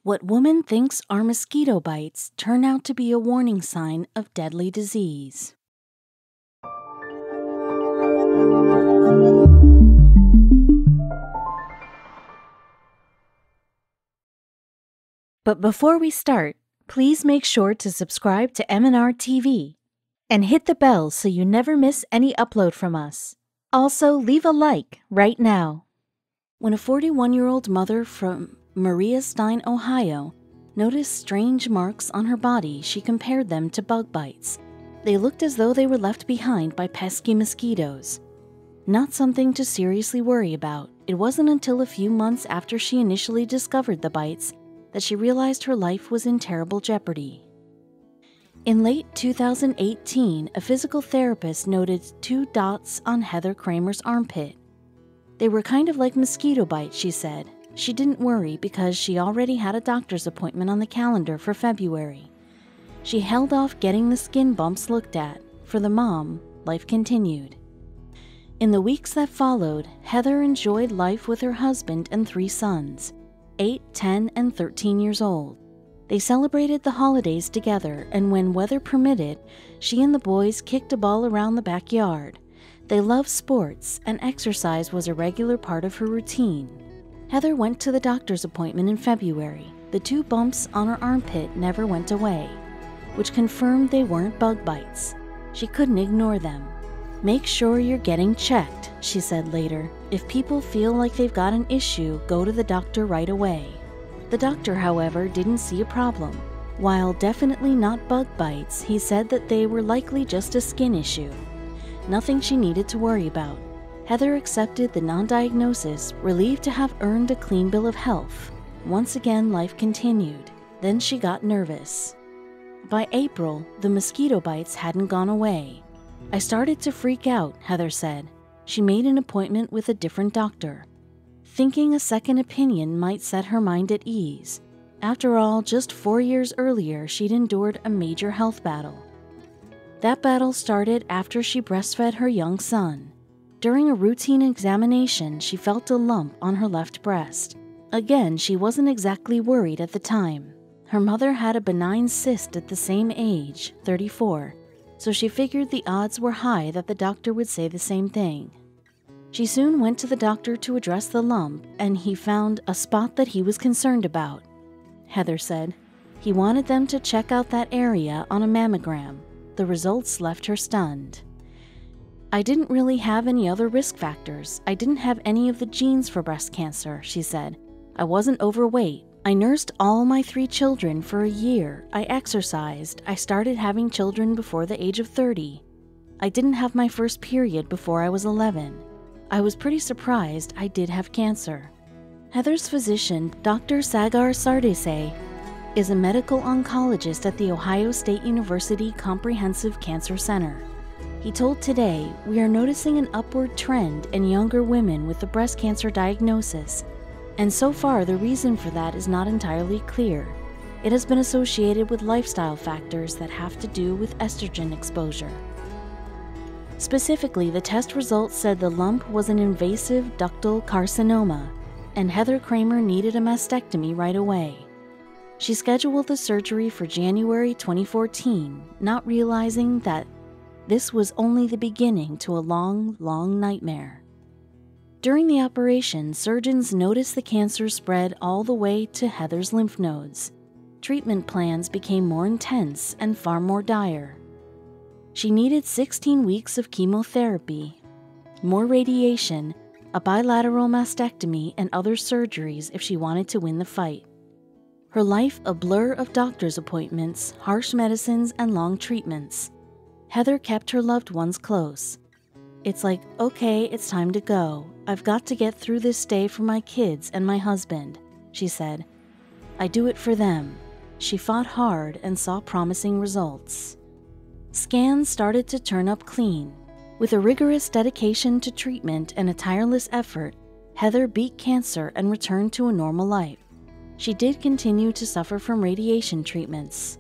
What woman thinks are mosquito bites turn out to be a warning sign of deadly disease. But before we start, please make sure to subscribe to m&rtv and hit the bell so you never miss any upload from us. Also, leave a like right now. When a 41-year-old mother from Maria Stein, Ohio, noticed strange marks on her body, she compared them to bug bites. They looked as though they were left behind by pesky mosquitoes. Not something to seriously worry about. It wasn't until a few months after she initially discovered the bites that she realized her life was in terrible jeopardy. In late 2018, a physical therapist noted 2 dots on Heather Kramer's armpit. They were kind of like mosquito bites, she said. She didn't worry because she already had a doctor's appointment on the calendar for February. She held off getting the skin bumps looked at. For the mom, life continued. In the weeks that followed, Heather enjoyed life with her husband and 3 sons, 8, 10, and 13 years old. They celebrated the holidays together, and when weather permitted, she and the boys kicked a ball around the backyard. They loved sports, and exercise was a regular part of her routine. Heather went to the doctor's appointment in February. The 2 bumps on her armpit never went away, which confirmed they weren't bug bites. She couldn't ignore them. "Make sure you're getting checked," she said later. "If people feel like they've got an issue, go to the doctor right away." The doctor, however, didn't see a problem. While definitely not bug bites, he said that they were likely just a skin issue. Nothing she needed to worry about. Heather accepted the non-diagnosis, relieved to have earned a clean bill of health. Once again, life continued. Then she got nervous. By April, the mosquito bites hadn't gone away. "I started to freak out," Heather said. She made an appointment with a different doctor, thinking a second opinion might set her mind at ease. After all, just 4 years earlier, she'd endured a major health battle. That battle started after she breastfed her young son. During a routine examination, she felt a lump on her left breast. Again, she wasn't exactly worried at the time. Her mother had a benign cyst at the same age, 34, so she figured the odds were high that the doctor would say the same thing. She soon went to the doctor to address the lump, and he found a spot that he was concerned about. Heather said he wanted them to check out that area on a mammogram. The results left her stunned. "I didn't really have any other risk factors. I didn't have any of the genes for breast cancer," she said. "I wasn't overweight. I nursed all my 3 children for a year. I exercised. I started having children before the age of 30. I didn't have my first period before I was 11. I was pretty surprised I did have cancer." Heather's physician, Dr. Sagar Sardesai, is a medical oncologist at the Ohio State University Comprehensive Cancer Center. He told Today, "We are noticing an upward trend in younger women with the breast cancer diagnosis, and so far the reason for that is not entirely clear. It has been associated with lifestyle factors that have to do with estrogen exposure." Specifically, the test results said the lump was an invasive ductal carcinoma, and Heather Kramer needed a mastectomy right away. She scheduled the surgery for January 2014, not realizing that this was only the beginning to a long, long nightmare. During the operation, surgeons noticed the cancer spread all the way to Heather's lymph nodes. Treatment plans became more intense and far more dire. She needed 16 weeks of chemotherapy, more radiation, a bilateral mastectomy, and other surgeries if she wanted to win the fight. Her life a blur of doctor's appointments, harsh medicines, and long treatments. Heather kept her loved ones close. "It's like, okay, it's time to go. I've got to get through this day for my kids and my husband," she said. "I do it for them." She fought hard and saw promising results. Scans started to turn up clean. With a rigorous dedication to treatment and a tireless effort, Heather beat cancer and returned to a normal life. She did continue to suffer from radiation treatments.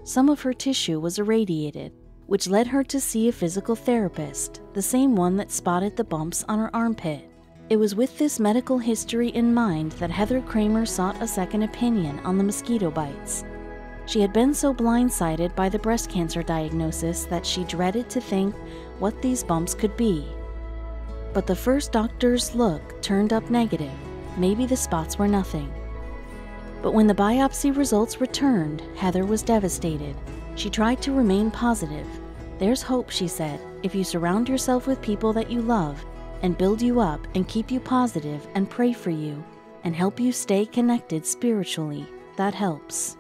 Some of her tissue was irradiated, which led her to see a physical therapist, the same one that spotted the bumps on her armpit. It was with this medical history in mind that Heather Kramer sought a second opinion on the mosquito bites. She had been so blindsided by the breast cancer diagnosis that she dreaded to think what these bumps could be. But the first doctor's look turned up negative. Maybe the spots were nothing. But when the biopsy results returned, Heather was devastated. She tried to remain positive. "There's hope," she said, "if you surround yourself with people that you love and build you up and keep you positive and pray for you and help you stay connected spiritually. That helps."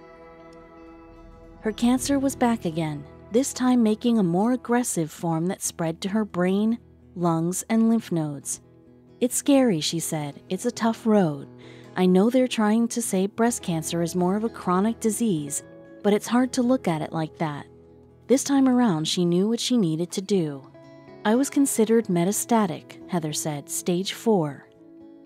Her cancer was back again, this time making a more aggressive form that spread to her brain, lungs, and lymph nodes. "It's scary," she said. "It's a tough road. I know they're trying to say breast cancer is more of a chronic disease, but it's hard to look at it like that." This time around, she knew what she needed to do. "I was considered metastatic," Heather said, "stage 4.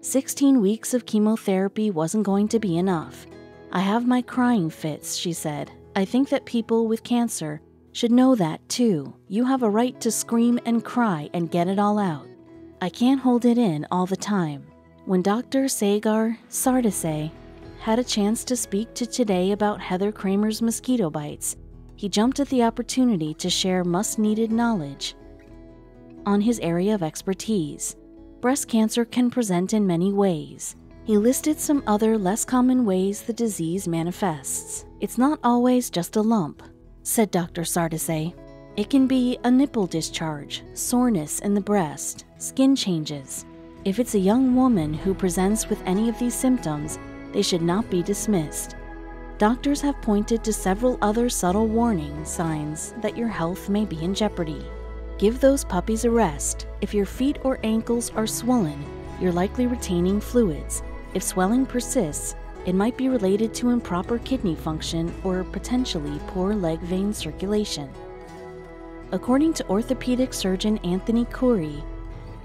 16 weeks of chemotherapy wasn't going to be enough. I have my crying fits," she said. "I think that people with cancer should know that too. You have a right to scream and cry and get it all out. I can't hold it in all the time." When Dr. Sagar Sardesai had a chance to speak to Today about Heather Kramer's mosquito bites, he jumped at the opportunity to share much-needed knowledge on his area of expertise. Breast cancer can present in many ways. He listed some other less common ways the disease manifests. "It's not always just a lump," said Dr. Sardesai. "It can be a nipple discharge, soreness in the breast, skin changes. If it's a young woman who presents with any of these symptoms, they should not be dismissed. Doctors have pointed to several other subtle warning signs that your health may be in jeopardy. Give those puppies a rest. If your feet or ankles are swollen, you're likely retaining fluids. If swelling persists, it might be related to improper kidney function or potentially poor leg vein circulation." According to orthopedic surgeon Anthony Khoury,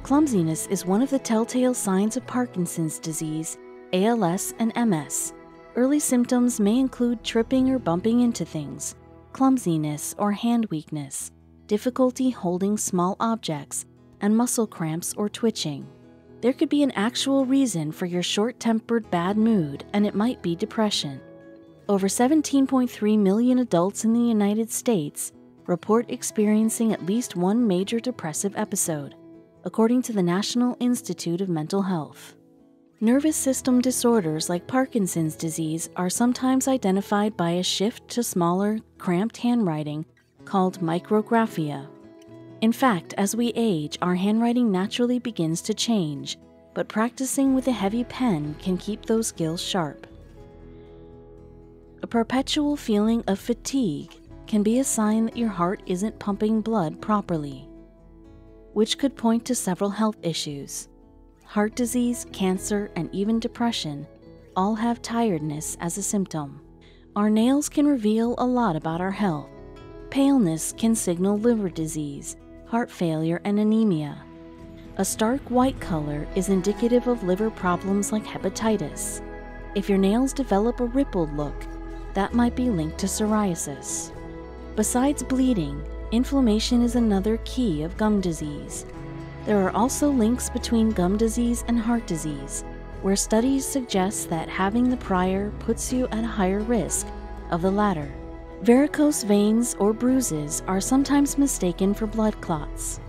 clumsiness is one of the telltale signs of Parkinson's disease, ALS, and MS. Early symptoms may include tripping or bumping into things, clumsiness or hand weakness, difficulty holding small objects, and muscle cramps or twitching. There could be an actual reason for your short-tempered bad mood, and it might be depression. Over 17.3 million adults in the United States report experiencing at least one major depressive episode, according to the National Institute of Mental Health. Nervous system disorders like Parkinson's disease are sometimes identified by a shift to smaller, cramped handwriting called micrographia. In fact, as we age, our handwriting naturally begins to change, but practicing with a heavy pen can keep those skills sharp. A perpetual feeling of fatigue can be a sign that your heart isn't pumping blood properly, which could point to several health issues. Heart disease, cancer, and even depression all have tiredness as a symptom. Our nails can reveal a lot about our health. Paleness can signal liver disease, heart failure, and anemia. A stark white color is indicative of liver problems like hepatitis. If your nails develop a rippled look, that might be linked to psoriasis. Besides bleeding, inflammation is another key of gum disease. There are also links between gum disease and heart disease, where studies suggest that having the prior puts you at a higher risk of the latter. Varicose veins or bruises are sometimes mistaken for blood clots.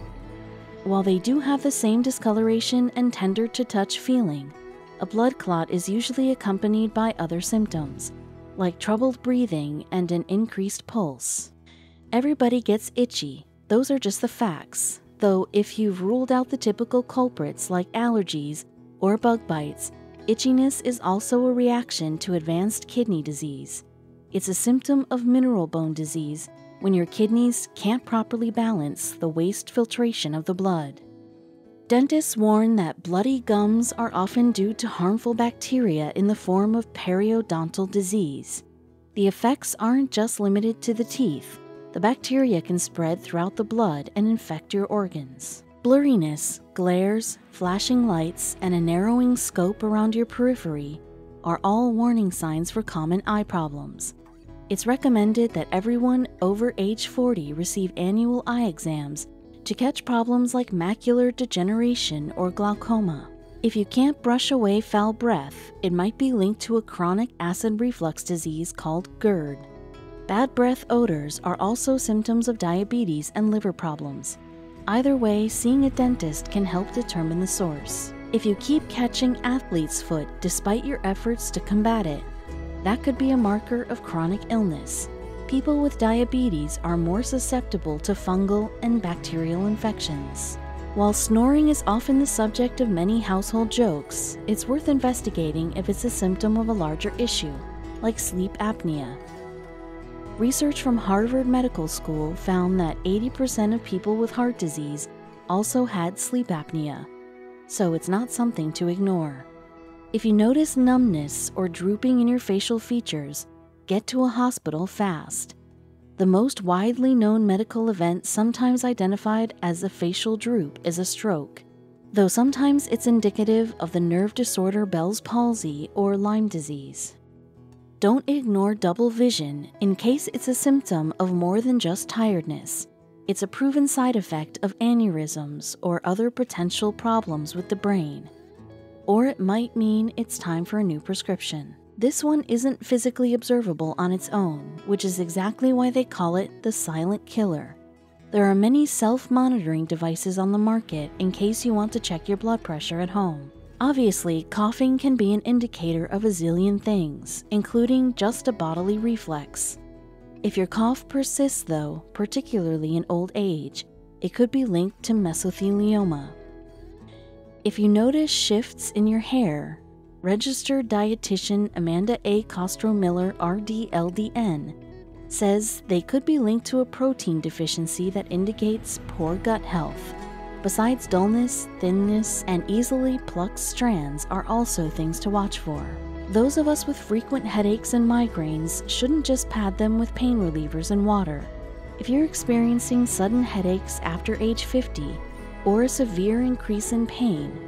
While they do have the same discoloration and tender-to-touch feeling, a blood clot is usually accompanied by other symptoms, like troubled breathing and an increased pulse. Everybody gets itchy. Those are just the facts. Though if you've ruled out the typical culprits like allergies or bug bites, itchiness is also a reaction to advanced kidney disease. It's a symptom of mineral bone disease when your kidneys can't properly balance the waste filtration of the blood. Dentists warn that bloody gums are often due to harmful bacteria in the form of periodontal disease. The effects aren't just limited to the teeth. The bacteria can spread throughout the blood and infect your organs. Blurriness, glares, flashing lights, and a narrowing scope around your periphery are all warning signs for common eye problems. It's recommended that everyone over age 40 receive annual eye exams to catch problems like macular degeneration or glaucoma. If you can't brush away foul breath, it might be linked to a chronic acid reflux disease called GERD. Bad breath odors are also symptoms of diabetes and liver problems. Either way, seeing a dentist can help determine the source. If you keep catching athlete's foot despite your efforts to combat it, that could be a marker of chronic illness. People with diabetes are more susceptible to fungal and bacterial infections. While snoring is often the subject of many household jokes, it's worth investigating if it's a symptom of a larger issue, like sleep apnea. Research from Harvard Medical School found that 80% of people with heart disease also had sleep apnea, so it's not something to ignore. If you notice numbness or drooping in your facial features, get to a hospital fast. The most widely known medical event sometimes identified as a facial droop is a stroke, though sometimes it's indicative of the nerve disorder Bell's palsy or Lyme disease. Don't ignore double vision in case it's a symptom of more than just tiredness. It's a proven side effect of aneurysms or other potential problems with the brain. Or it might mean it's time for a new prescription. This one isn't physically observable on its own, which is exactly why they call it the silent killer. There are many self-monitoring devices on the market in case you want to check your blood pressure at home. Obviously, coughing can be an indicator of a zillion things, including just a bodily reflex. If your cough persists though, particularly in old age, it could be linked to mesothelioma. If you notice shifts in your hair, registered dietitian Amanda A. Costro-Miller, RD-LDN, says they could be linked to a protein deficiency that indicates poor gut health. Besides dullness, thinness, and easily plucked strands are also things to watch for. Those of us with frequent headaches and migraines shouldn't just pad them with pain relievers and water. If you're experiencing sudden headaches after age 50 or a severe increase in pain,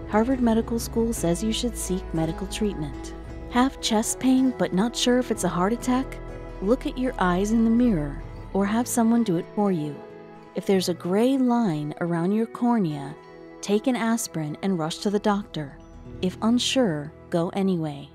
Harvard Medical School says you should seek medical treatment. Have chest pain but not sure if it's a heart attack? Look at your eyes in the mirror or have someone do it for you. If there's a gray line around your cornea, take an aspirin and rush to the doctor. If unsure, go anyway.